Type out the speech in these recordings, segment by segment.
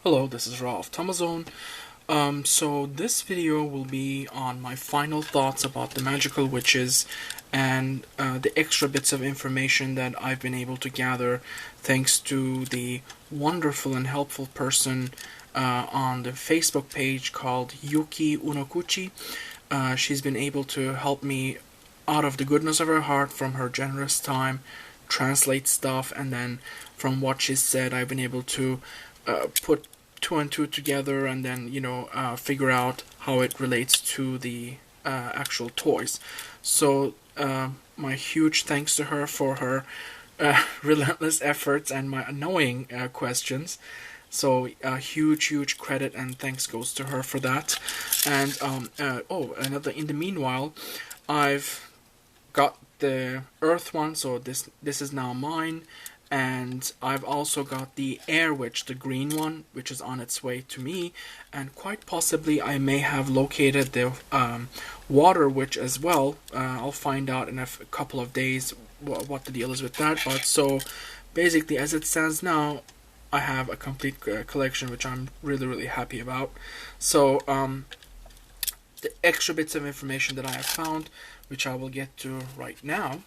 Hello, this is Ralph Tamazone. So this video will be on my final thoughts about the magical witches and the extra bits of information that I've been able to gather thanks to the wonderful and helpful person on the Facebook page called Yuki Unokuchi. She's been able to help me out of the goodness of her heart from her generous time translate stuff, and then from what she said I've been able to put two and two together and then figure out how it relates to the actual toys. So my huge thanks to her for her relentless efforts and my annoying questions. So huge credit and thanks goes to her for that. And another in the meanwhile, I've got the Earth one, so this is now mine. And I've also got the Air Witch, the green one, which is on its way to me, and quite possibly I may have located the Water Witch as well. I'll find out in a couple of days what the deal is with that. But so basically, as it stands now, I have a complete collection, which I'm really happy about. So the extra bits of information that I have found, which I will get to right now,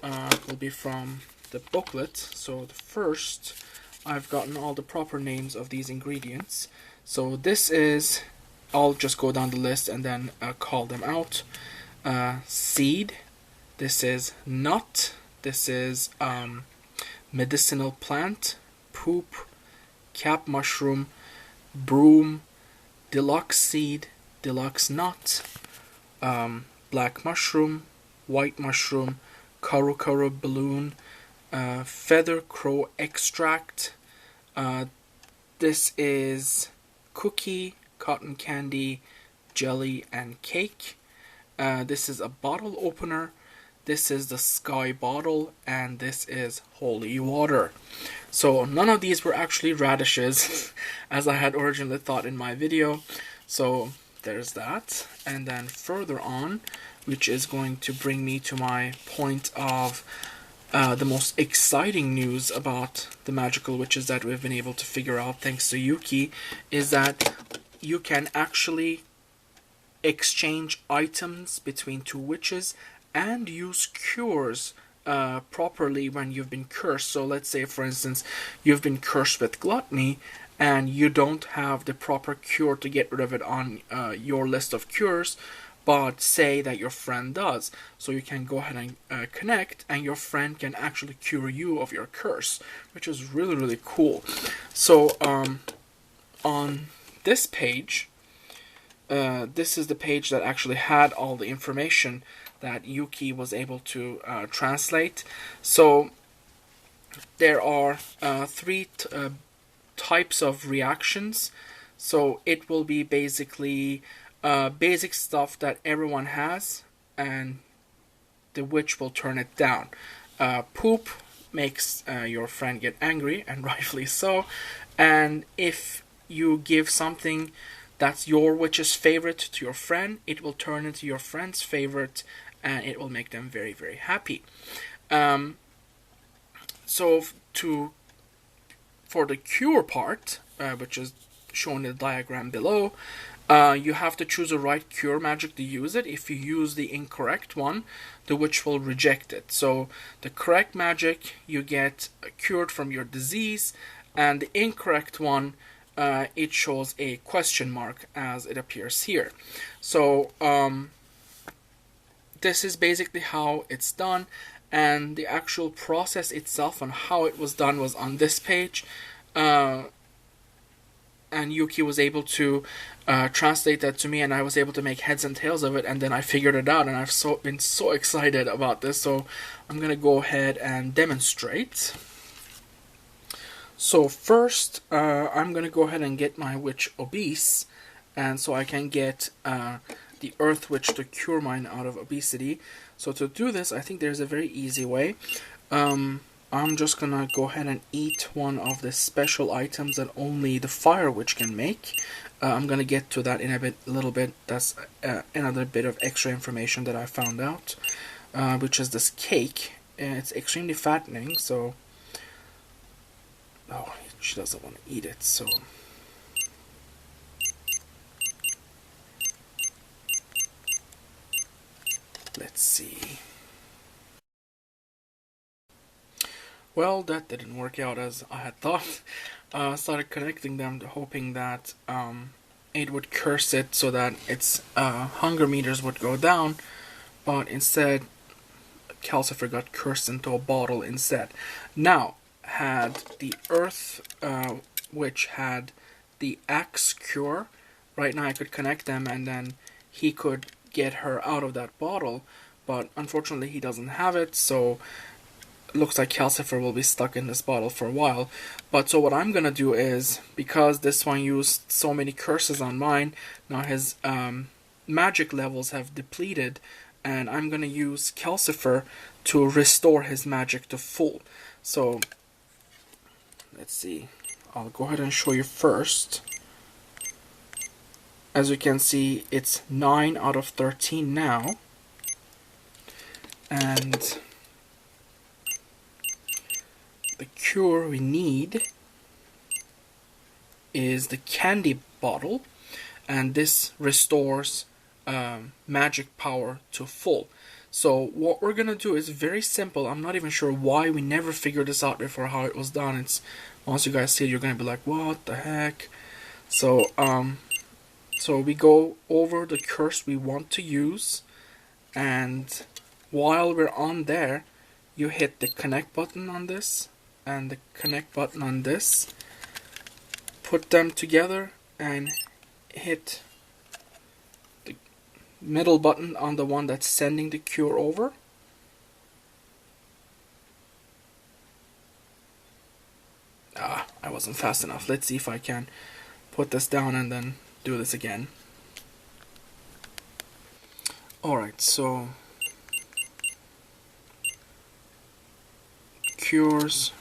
will be from the booklet. So the first, I've gotten all the proper names of these ingredients. So this is, I'll just go down the list and then call them out. Seed, this is nut, this is medicinal plant, poop, cap mushroom, broom, deluxe seed, deluxe nut, black mushroom, white mushroom, kuru balloon, feather crow extract. This is cookie, cotton candy, jelly, and cake. This is a bottle opener. This is the sky bottle, and this is holy water. So none of these were actually radishes, as I had originally thought in my video. So there's that. And then further on, which is going to bring me to my point of the most exciting news about the magical witches that we've been able to figure out thanks to Yuki, is that you can actually exchange items between two witches and use cures properly when you've been cursed. So let's say, for instance, you've been cursed with gluttony and you don't have the proper cure to get rid of it on your list of cures, but say that your friend does. So you can go ahead and connect, and your friend can actually cure you of your curse, which is really cool. So on this page, this is the page that actually had all the information that Yuki was able to translate. So there are three types of reactions. So it will be basically basic stuff that everyone has, and the witch will turn it down. Poop makes your friend get angry, and rightfully so. And if you give something that's your witch's favorite to your friend, it will turn into your friend's favorite, and it will make them very happy. So for the cure part, which is shown in the diagram below, you have to choose a right cure magic to use it. If you use the incorrect one, the witch will reject it. So the correct magic, you get cured from your disease, and the incorrect one, it shows a question mark as it appears here. So this is basically how it's done, and the actual process itself and how it was done was on this page. And Yuki was able to translate that to me, and I was able to make heads and tails of it, and then I figured it out, and I've been so excited about this. So I'm gonna go ahead and demonstrate. So first, I'm gonna go ahead and get my witch obese, and so I can get the Earth Witch to cure mine out of obesity. So to do this, I think there's a very easy way. I'm just gonna go ahead and eat one of the special items that only the Fire Witch can make. I'm gonna get to that in a little bit. That's another bit of extra information that I found out, which is this cake. It's extremely fattening, so she doesn't want to eat it, so let's see. Well, that didn't work out as I had thought. Started connecting them, hoping that it would curse it so that its hunger meters would go down, but instead Calcifer got cursed into a bottle instead. Now, had the Earth Witch had the Axe Cure, right now I could connect them and then he could get her out of that bottle, but unfortunately he doesn't have it, so it looks like Calcifer will be stuck in this bottle for a while. But so what I'm gonna do is, because this one used so many curses on mine, now his magic levels have depleted, and I'm gonna use Calcifer to restore his magic to full. So let's see, I'll go ahead and show you first. As you can see, it's 9 out of 13 now, and the cure we need is the candy bottle, and this restores magic power to full. So what we're gonna do is very simple. I'm not even sure why we never figured this out before, how it was done. It's, once you guys see it, you're gonna be like, what the heck? So so we go over the curse we want to use, and while we're on there, you hit the connect button on this and the connect button on this, put them together and hit the middle button on the one that's sending the cure over. I wasn't fast enough. Let's see if I can put this down and then do this again. Alright, so cures,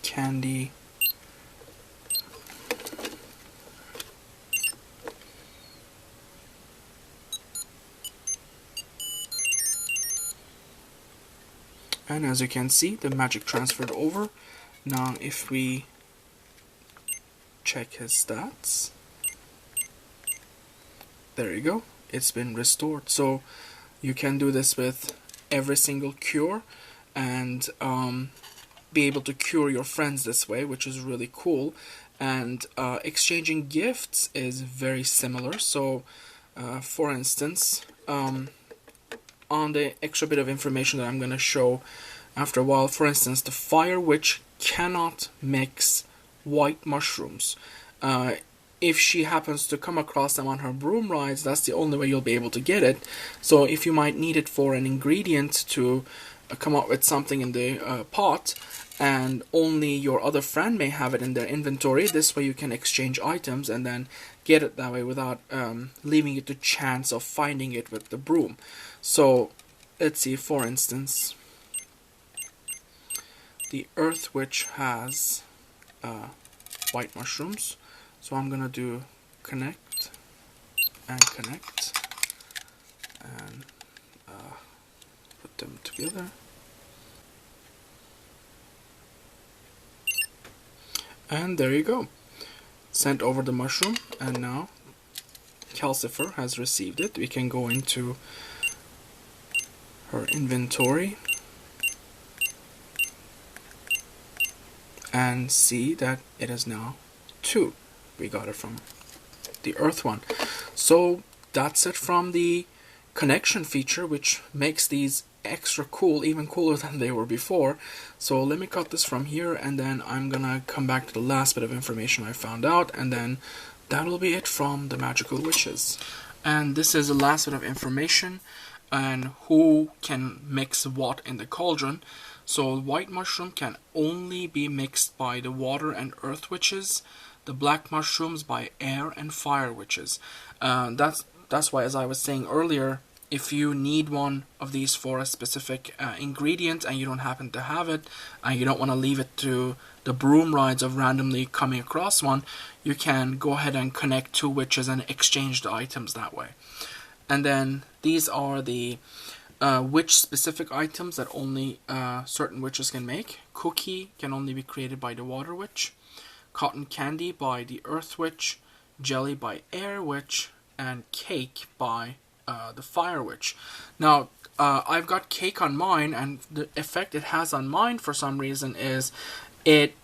candy, and as you can see, the magic transferred over. Now if we check his stats, there you go, it's been restored. So you can do this with every single cure, and be able to cure your friends this way, which is really cool. And exchanging gifts is very similar. So for instance, on the extra bit of information that I'm going to show after a while, for instance, the Fire Witch cannot mix white mushrooms. If she happens to come across them on her broom rides, that's the only way you'll be able to get it. So if you might need it for an ingredient to come up with something in the pot, and only your other friend may have it in their inventory, this way you can exchange items and then get it that way without leaving it to chance of finding it with the broom. So let's see, for instance, the Earth Witch has white mushrooms. So I'm gonna do connect and connect and put them together. And there you go. Sent over the mushroom, and now Calcifer has received it. We can go into her inventory and see that it is now 2. We got it from the Earth one. So that's it from the connection feature, which makes these extra cool, even cooler than they were before. So let me cut this from here, and then I'm gonna come back to the last bit of information I found out, and then that'll be it from the Magical Witches. And this is the last bit of information and who can mix what in the cauldron. So white mushroom can only be mixed by the water and earth witches, the black mushrooms by air and fire witches. That's why, as I was saying earlier, if you need one of these for a specific ingredient and you don't happen to have it, and you don't want to leave it to the broom rides of randomly coming across one, you can go ahead and connect 2 witches and exchange the items that way. And then these are the witch-specific items that only certain witches can make. Cookie can only be created by the Water Witch. Cotton Candy by the Earth Witch, Jelly by Air Witch, and Cake by the Fire Witch. Now, I've got Cake on mine, and the effect it has on mine for some reason is it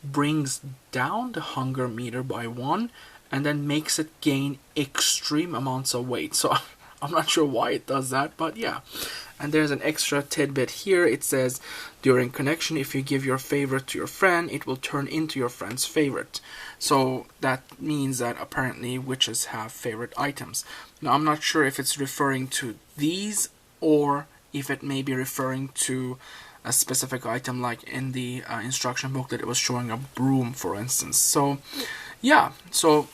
brings down the hunger meter by 1 and then makes it gain extreme amounts of weight. So I'm not sure why it does that, but yeah. And there's an extra tidbit here. It says, during connection, if you give your favorite to your friend, it will turn into your friend's favorite. So that means that apparently witches have favorite items. Now, I'm not sure if it's referring to these or if it may be referring to a specific item, like in the instruction book that it was showing a broom, for instance. So yeah, so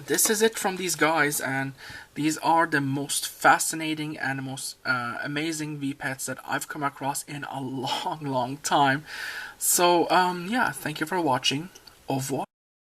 this is it from these guys, and these are the most fascinating and most amazing V-Pets that I've come across in a long time. So yeah, thank you for watching. Au revoir.